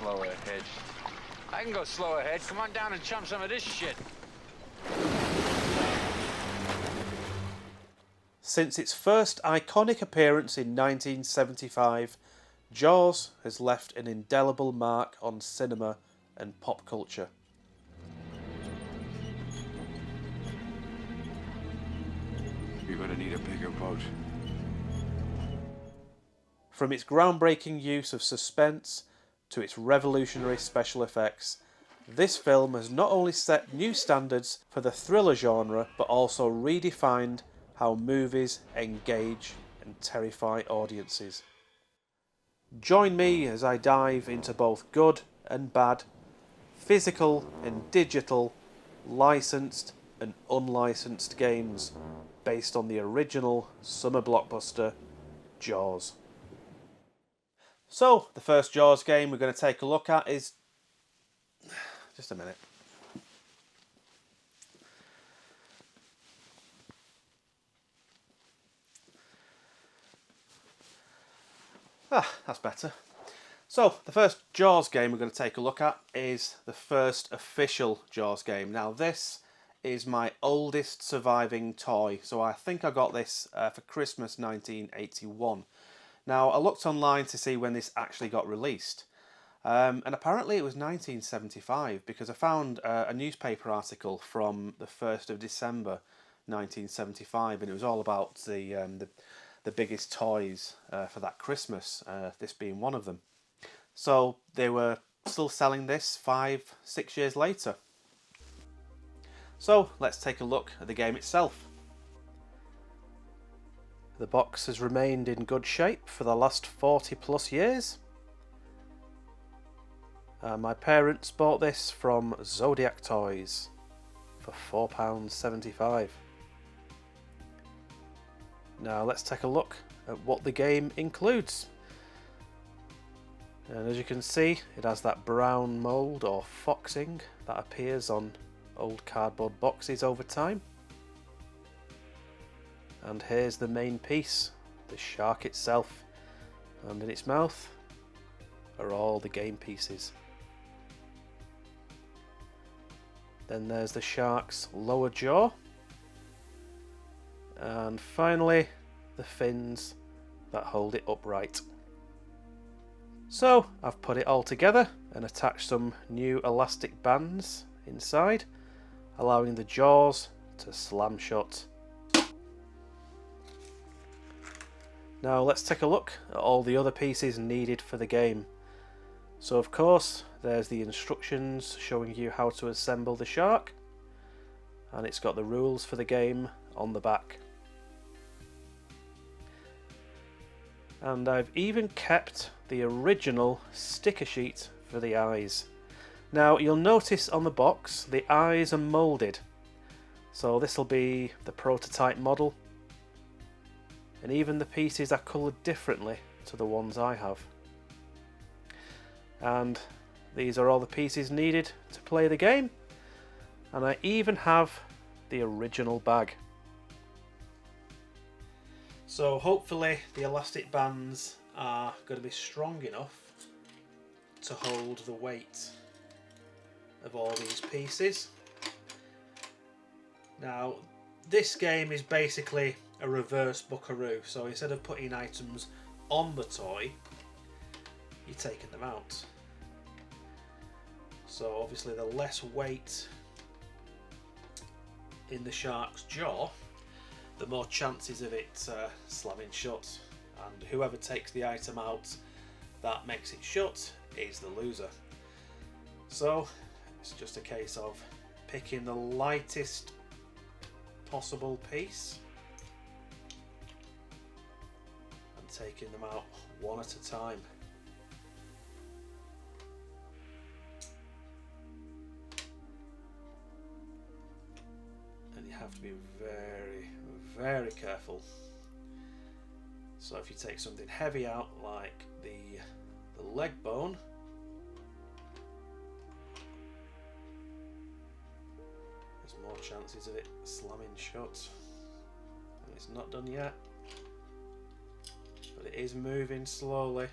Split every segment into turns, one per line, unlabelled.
slow ahead. I can go slow ahead. Come on down and chum some of this shit.
Since its first iconic appearance in 1975, Jaws has left an indelible mark on cinema and pop culture.
You're gonna need a bigger boat.
From its groundbreaking use of suspense to its revolutionary special effects, this film has not only set new standards for the thriller genre, but also redefined how movies engage and terrify audiences. Join me as I dive into both good and bad, physical and digital, licensed and unlicensed games based on the original summer blockbuster Jaws. So, the first Jaws game we're going to take a look at is... Just a minute. That's better. So, the first Jaws game we're going to take a look at is the first official Jaws game. Now, this is my oldest surviving toy, so I think I got this for Christmas 1981. Now, I looked online to see when this actually got released, and apparently it was 1975, because I found a newspaper article from the 1st of December 1975, and it was all about the biggest toys for that Christmas, this being one of them. So they were still selling this 5-6 years later. So let's take a look at the game itself. The box has remained in good shape for the last 40 plus years. My parents bought this from Zodiac Toys for £4.75. Now let's take a look at what the game includes. And as you can see, it has that brown mould or foxing that appears on old cardboard boxes over time. And here's the main piece, the shark itself, and in its mouth are all the game pieces. Then there's the shark's lower jaw, and finally the fins that hold it upright. So I've put it all together and attached some new elastic bands inside, allowing the jaws to slam shut. Now let's take a look at all the other pieces needed for the game. So of course there's the instructions showing you how to assemble the shark, and it's got the rules for the game on the back. And I've even kept the original sticker sheet for the eyes. Now you'll notice on the box the eyes are moulded, so this will be the prototype model, and even the pieces are coloured differently to the ones I have. And these are all the pieces needed to play the game, and I even have the original bag. So hopefully the elastic bands are going to be strong enough to hold the weight of all these pieces. Now this game is basically a reverse buckaroo, so instead of putting items on the toy, you're taking them out. So obviously the less weight in the shark's jaw, the more chances of it slamming shut, and whoever takes the item out that makes it shut is the loser. So it's just a case of picking the lightest possible piece and taking them out one at a time. And you have to be very, very careful. So if you take something heavy out like the leg bone, there's more chances of it slamming shut. And it's not done yet, but it is moving slowly.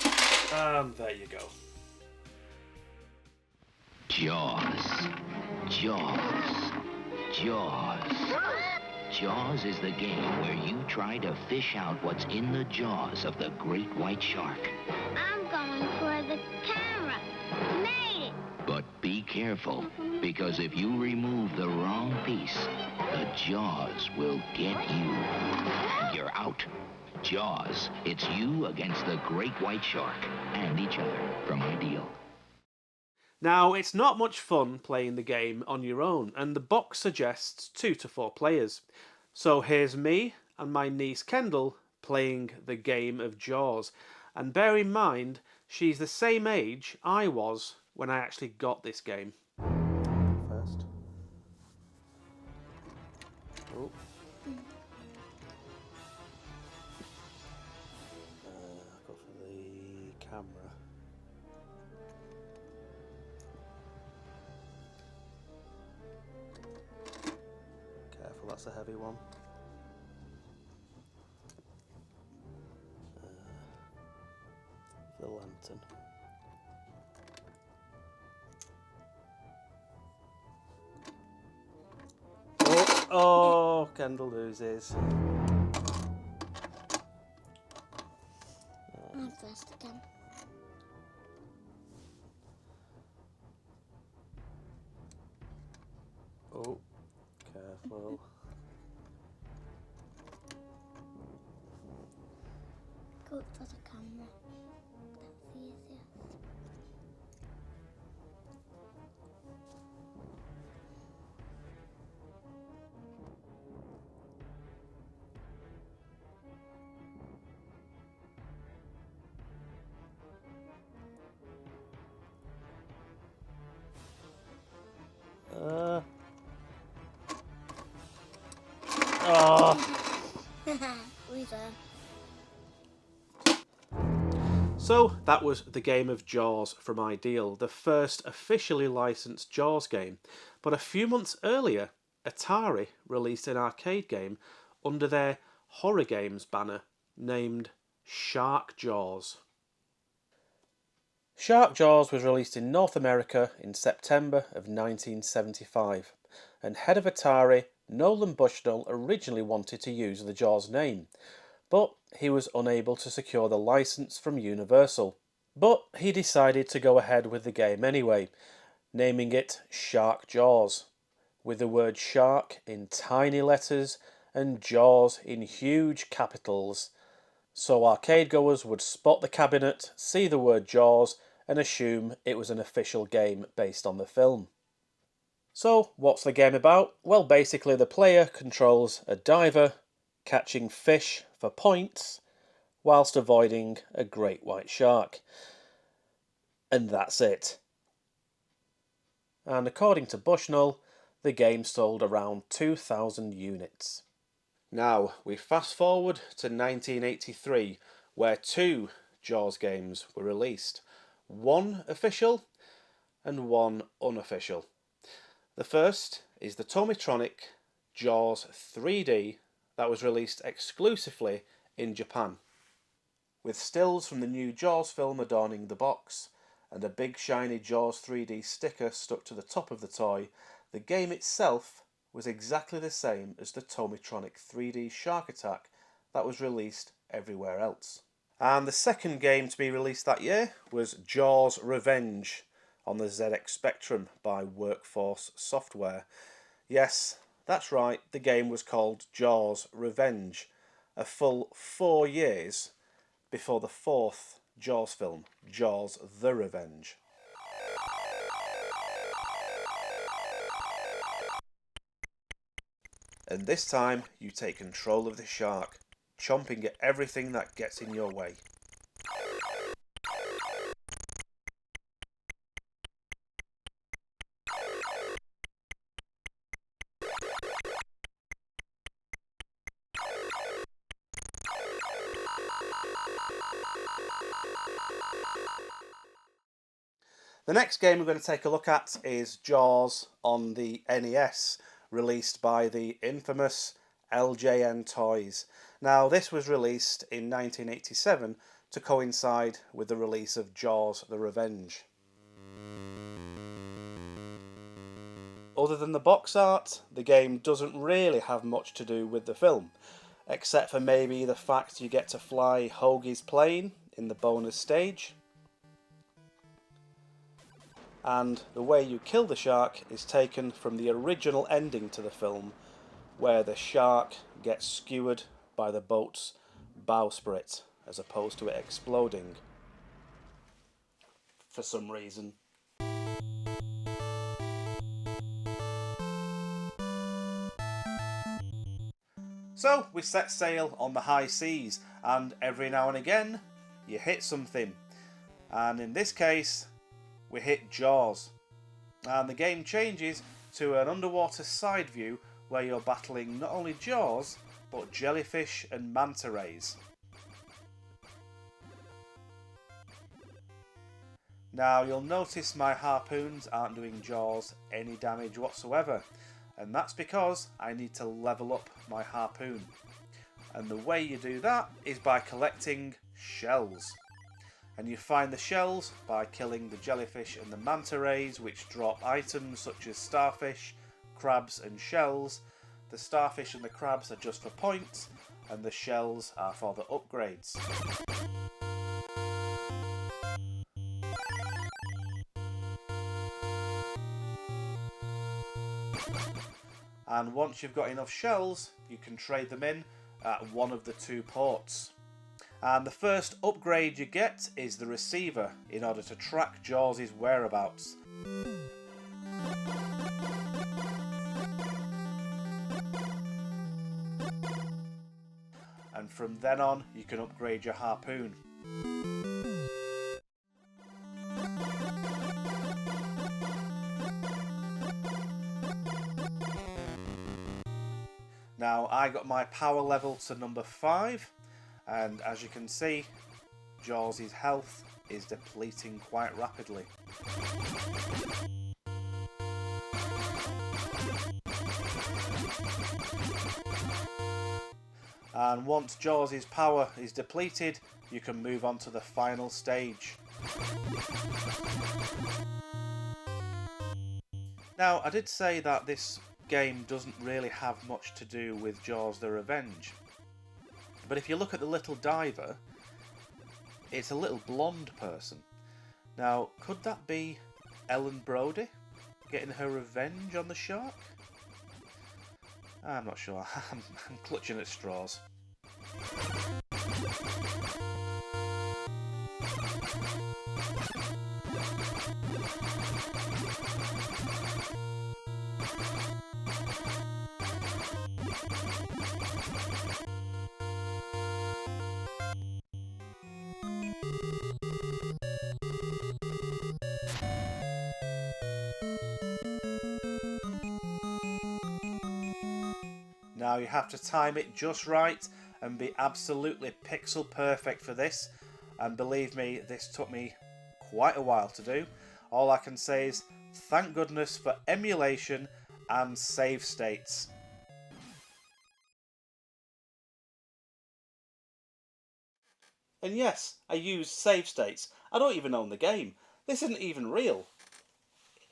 And And there you go.
Jaws. Jaws. Jaws. Jaws is the game where you try to fish out what's in the jaws of the great white shark.
I'm going for the camera. Made it.
But be careful, because if you remove the wrong piece, the jaws will get you. You're out. Jaws. It's you against the great white shark and each other from Ideal.
Now, it's not much fun playing the game on your own, and the box suggests 2 to 4 players. So here's me and my niece Kendall playing the game of Jaws. And bear in mind, she's the same age I was when I actually got this game. First. Oh. Go for the camera. Careful, that's a heavy one. The lantern. Oh, Kendall loses.
I'm first again.
Oh, careful.
Go for the camera. That's the easiest. Loser.
So that was the game of Jaws from Ideal, the first officially licensed Jaws game. But a few months earlier, Atari released an arcade game under their horror games banner named Shark Jaws. Shark Jaws was released in North America in September of 1975, and head of Atari, Nolan Bushnell, originally wanted to use the Jaws name, but he was unable to secure the license from Universal. But he decided to go ahead with the game anyway, naming it Shark Jaws, with the word shark in tiny letters and Jaws in huge capitals, so arcade goers would spot the cabinet, see the word Jaws, and assume it was an official game based on the film. So, what's the game about? Well, basically the player controls a diver catching fish for points whilst avoiding a great white shark. And that's it. And according to Bushnell, the game sold around 2,000 units. Now, we fast forward to 1983, where 2 Jaws games were released. One official and one unofficial. The first is the Tomytronic Jaws 3D that was released exclusively in Japan, with stills from the new Jaws film adorning the box and a big shiny Jaws 3D sticker stuck to the top of the toy. The game itself was exactly the same as the Tomytronic 3D Shark Attack that was released everywhere else. And the second game to be released that year was Jaws Revenge on the ZX Spectrum by Workforce Software. Yes, that's right, the game was called Jaws Revenge, a full 4 years before the 4th Jaws film, Jaws the Revenge. And this time, you take control of the shark, chomping at everything that gets in your way. The next game we're going to take a look at is Jaws on the NES, released by the infamous LJN Toys. Now, this was released in 1987 to coincide with the release of Jaws: The Revenge. Other than the box art, the game doesn't really have much to do with the film, except for maybe the fact you get to fly Hoagie's plane in the bonus stage. And the way you kill the shark is taken from the original ending to the film, where the shark gets skewered by the boat's bowsprit as opposed to it exploding for some reason. So we set sail on the high seas, and every now and again you hit something, and in this case we hit Jaws, and the game changes to an underwater side view where you're battling not only Jaws but jellyfish and manta rays. Now you'll notice my harpoons aren't doing Jaws any damage whatsoever, and that's because I need to level up my harpoon. And the way you do that is by collecting shells. And you find the shells by killing the jellyfish and the manta rays, which drop items such as starfish, crabs and shells. The starfish and the crabs are just for points, and the shells are for the upgrades. And once you've got enough shells, you can trade them in at one of the two ports. And the first upgrade you get is the receiver in order to track Jaws' whereabouts. And from then on, you can upgrade your harpoon. Now I got my power level to number 5, and as you can see, Jaws' health is depleting quite rapidly. And once Jaws' power is depleted, you can move on to the final stage. Now, I did say that this game doesn't really have much to do with Jaws: The Revenge. But if you look at the little diver, it's a little blonde person. Now, could that be Ellen Brody getting her revenge on the shark? I'm not sure. I'm clutching at straws. Now you have to time it just right and be absolutely pixel perfect for this, and believe me, this took me quite a while to do. All I can say is thank goodness for emulation and save states. And yes, I use save states. I don't even own the game. This isn't even real.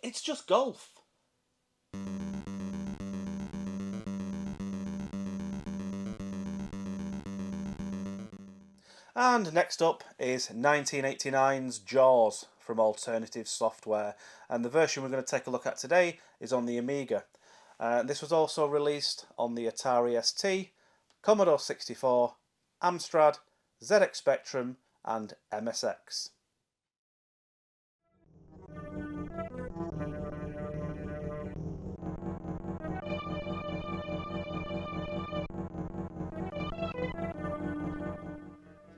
It's just golf. And next up is 1989's Jaws from Alternative Software, and the version we're going to take a look at today is on the Amiga. This was also released on the Atari ST, Commodore 64, Amstrad, ZX Spectrum and MSX.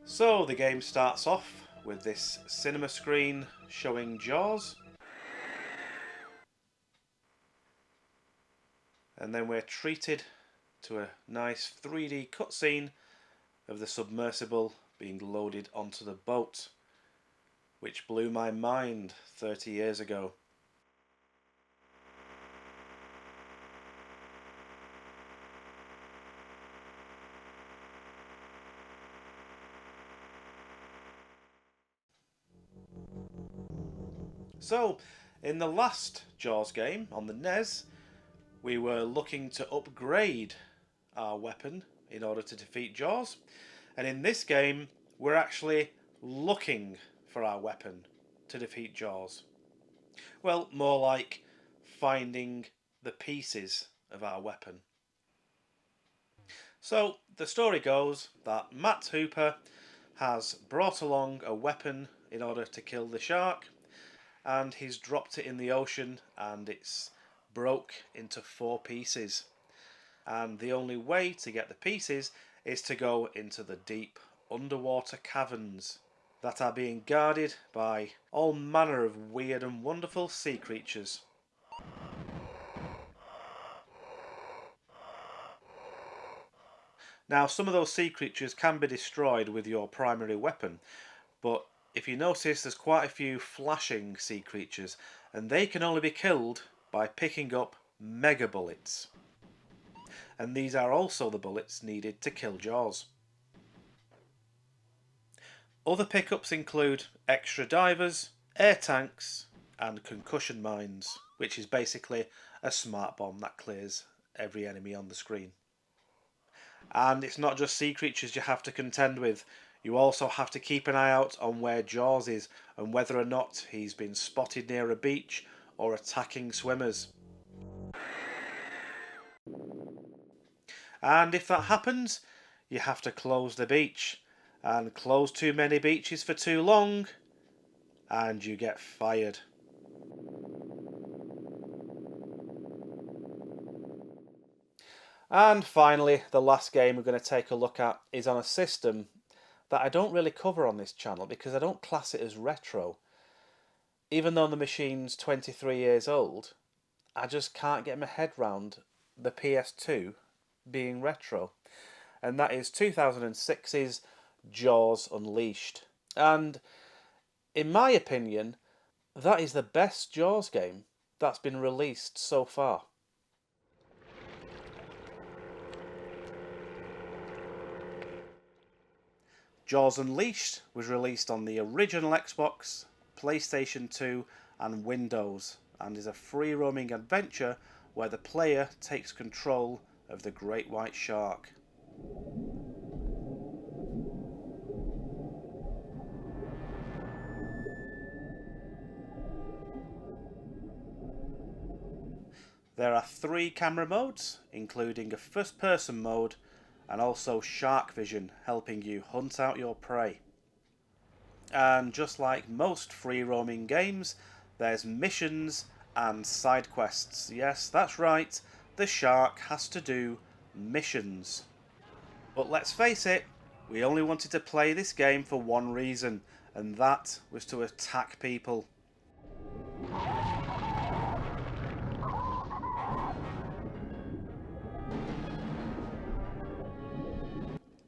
So the game starts off with this cinema screen showing Jaws, and then we're treated to a nice 3D cutscene of the submersible being loaded onto the boat, which blew my mind 30 years ago. So, in the last Jaws game on the NES, we were looking to upgrade our weapon in order to defeat Jaws. And in this game, we're actually looking for our weapon to defeat Jaws. Well, more like finding the pieces of our weapon. So, the story goes that Matt Hooper has brought along a weapon in order to kill the shark, and he's dropped it in the ocean and it's broke into 4 pieces. And the only way to get the pieces is to go into the deep underwater caverns that are being guarded by all manner of weird and wonderful sea creatures. Now, some of those sea creatures can be destroyed with your primary weapon, but if you notice, there's quite a few flashing sea creatures, and they can only be killed by picking up mega bullets. And these are also the bullets needed to kill Jaws. Other pickups include extra divers, air tanks, and concussion mines, which is basically a smart bomb that clears every enemy on the screen. And it's not just sea creatures you have to contend with. You also have to keep an eye out on where Jaws is and whether or not he's been spotted near a beach or attacking swimmers. And if that happens, you have to close the beach. And close too many beaches for too long, and you get fired. And finally, the last game we're going to take a look at is on a system that I don't really cover on this channel because I don't class it as retro. Even though the machine's 23 years old, I just can't get my head round the PS2 being retro. And that is 2006's Jaws Unleashed. And in my opinion, that is the best Jaws game that's been released so far. Jaws Unleashed was released on the original Xbox, PlayStation 2 and Windows, and is a free-roaming adventure where the player takes control of the great white shark. There are 3 camera modes, including a first-person mode and also shark vision, helping you hunt out your prey. And just like most free-roaming games, there's missions and side quests. Yes, that's right, the shark has to do missions. But let's face it, we only wanted to play this game for one reason, and that was to attack people.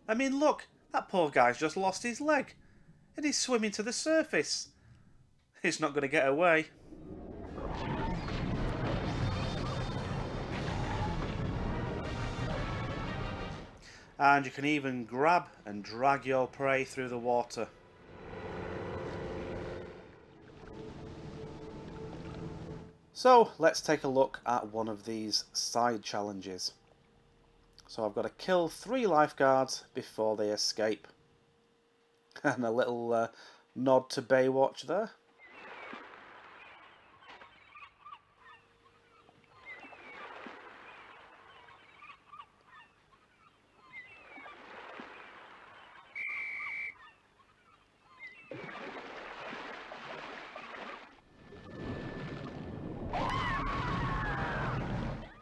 I mean, look, that poor guy's just lost his leg, and he's swimming to the surface. He's not going to get away. And you can even grab and drag your prey through the water. So let's take a look at one of these side challenges. So I've got to kill 3 lifeguards before they escape. And a little nod to Baywatch there.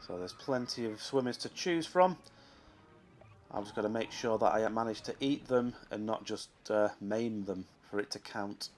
So there's plenty of swimmers to choose from. I've just got to make sure that I manage to eat them and not just maim them for it to count.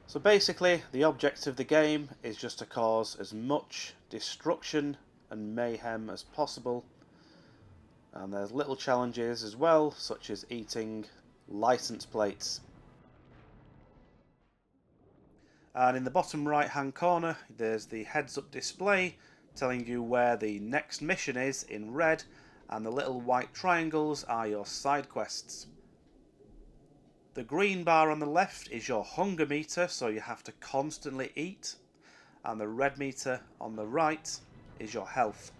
So basically, the object of the game is just to cause as much destruction and mayhem as possible, And there's little challenges as well, such as eating license plates. And in the bottom right hand corner there's the heads up display telling you where the next mission is in red, and the little white triangles are your side quests. The green bar on the left is your hunger meter, so you have to constantly eat, and the red meter on the right is your health.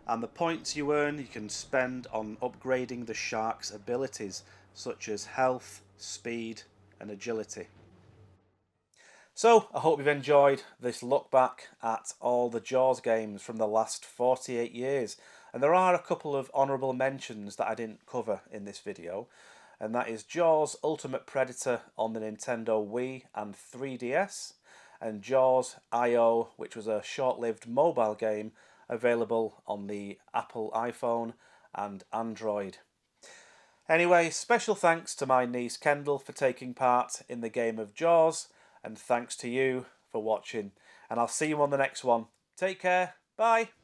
And the points you earn you can spend on upgrading the shark's abilities, such as health, speed and agility. So I hope you've enjoyed this look back at all the Jaws games from the last 48 years. And there are a couple of honourable mentions that I didn't cover in this video. And that is Jaws Ultimate Predator on the Nintendo Wii and 3DS. And Jaws I.O., which was a short-lived mobile game available on the Apple iPhone and Android. Anyway, special thanks to my niece Kendall for taking part in the game of Jaws, and thanks to you for watching, and I'll see you on the next one. Take care, bye!